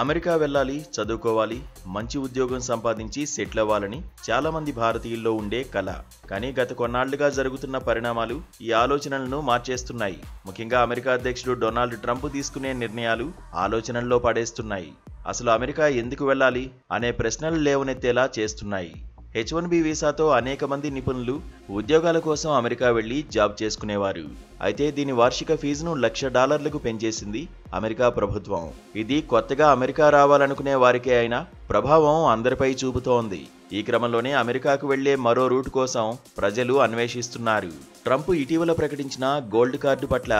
America వెళ్ళాలి, చదువుకోవాలి, మంచి ఉద్యోగం సంపాదించి సెటిల్ అవ్వాలని చాలా మంది భారతీయుల్లో ఉండే కల. కానీ గత కొన్నాళ్లుగా జరుగుతున్న పరిణామాలు ఈ ఆలోచనలను మార్చేస్తున్నాయి. ముఖ్యంగా అమెరికా అధ్యక్షుడు డొనాల్డ్ ట్రంప్ తీసుకునే నిర్ణయాలు ఆలోచనల్లో పడేస్తున్నాయి. అసలు అమెరికా ఎందుకు వెళ్ళాలి అనే ప్రశ్నలు లేవనెత్తేలా చేస్తున్నాయి. H-1B వీసాతో అనేక మంది నిపుణులు ఉద్యోగాల కోసం అమెరికా వెళ్లి జాబ్ చేసుకునేవారు. అయితే దీని వార్షిక ఫీజును $1,00,000కు పెంచేసింది అమెరికా ప్రభుత్వం. ఇది కొత్తగా అమెరికా రావాలనుకునే వారికే అయినా ప్రభావం అందరిపై చూపుతోంది. ఈ క్రమంలోనే అమెరికాకు వెళ్లే మరో రూట్ కోసం ప్రజలు అన్వేషిస్తున్నారు. ట్రంప్ ఇటీవల ప్రకటించిన గోల్డ్ కార్డు పట్ల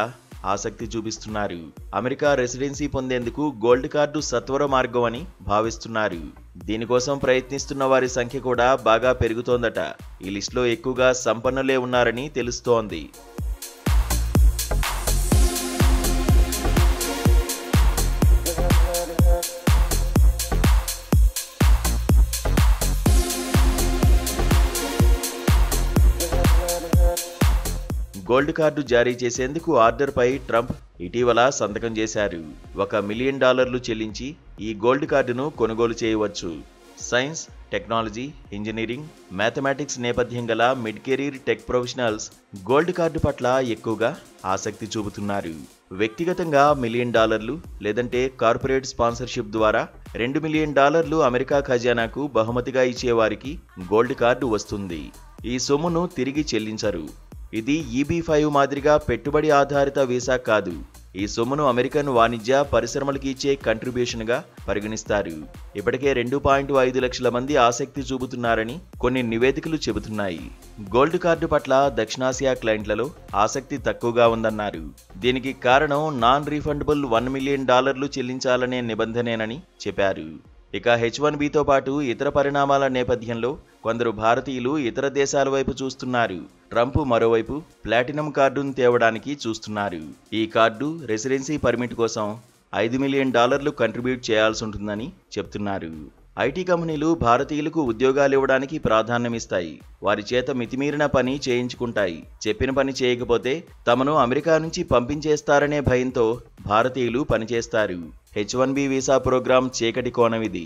ఆసక్తి చూపిస్తున్నారు. అమెరికా రెసిడెన్సీ పొందేందుకు గోల్డ్ కార్డు సత్వర మార్గం అని భావిస్తున్నారు. దీనికోసం ప్రయత్నిస్తున్న వారి సంఖ్య కూడా బాగా పెరుగుతోందట. ఈ లిస్టులో ఎక్కువగా సంపన్నులే ఉన్నారని తెలుస్తోంది. గోల్డ్ కార్డు జారీ చేసేందుకు ఆర్డర్పై ట్రంప్ ఇటీవల సంతకం చేశారు. $1 మిలియన్ చెల్లించి ఈ గోల్డ్ కార్డును కొనుగోలు చేయవచ్చు. సైన్స్, టెక్నాలజీ, ఇంజనీరింగ్, మ్యాథమెటిక్స్ నేపథ్యం గల mid career tech professionals gold card పట్ల ఎక్కువగా ఆసక్తి చూపుతున్నారు. వ్యక్తిగతంగా $1 మిలియన్ లేదంటే కార్పొరేట్ స్పాన్సర్షిప్ ద్వారా $2 మిలియన్ అమెరికా ఖజానాకు బహుమతిగా ఇచ్చేవారికి గోల్డ్ కార్డు వస్తుంది. ఈ సొమ్మును తిరిగి చెల్లించరు. ఇది EB-5 మాదిరిగా పెట్టుబడి ఆధారిత వీసా కాదు. ఈ సొమ్మును అమెరికన్ వాణిజ్య పరిశ్రమలకు ఇచ్చే కంట్రిబ్యూషన్గా పరిగణిస్తారు. ఇప్పటికే 2.5 లక్షల మంది ఆసక్తి చూపుతున్నారని కొన్ని నివేదికలు చెబుతున్నాయి. గోల్డ్ కార్డు పట్ల దక్షిణాసియా క్లయింట్లలో ఆసక్తి తక్కువగా ఉందన్నారు. దీనికి కారణం నాన్ రీఫండబుల్ $1 మిలియన్ చెల్లించాలనే నిబంధనేనని చెప్పారు. ఇక H-1Bతో పాటు ఇతర పరిణామాల నేపథ్యంలో కొందరు భారతీయులు ఇతర దేశాల వైపు చూస్తున్నారు. ట్రంప్ మరోవైపు ప్లాటినం కార్డును తేవడానికి చూస్తున్నారు. ఈ కార్డు రెసిడెన్సీ పర్మిట్ కోసం $5 మిలియన్ కంట్రిబ్యూట్ చేయాల్సి ఉంటుందని చెప్తున్నారు. ఐటీ కంపెనీలు భారతీయులకు ఉద్యోగాలు ఇవ్వడానికి ప్రాధాన్యమిస్తాయి. వారి చేత మితిమీరిన పని చేయించుకుంటాయి. చెప్పిన పని చేయకపోతే తమను అమెరికా నుంచి పంపించేస్తారనే భయంతో భారతీయులు పనిచేస్తారు. H-1B వీసా ప్రోగ్రాం చీకటి కోణం ఇది.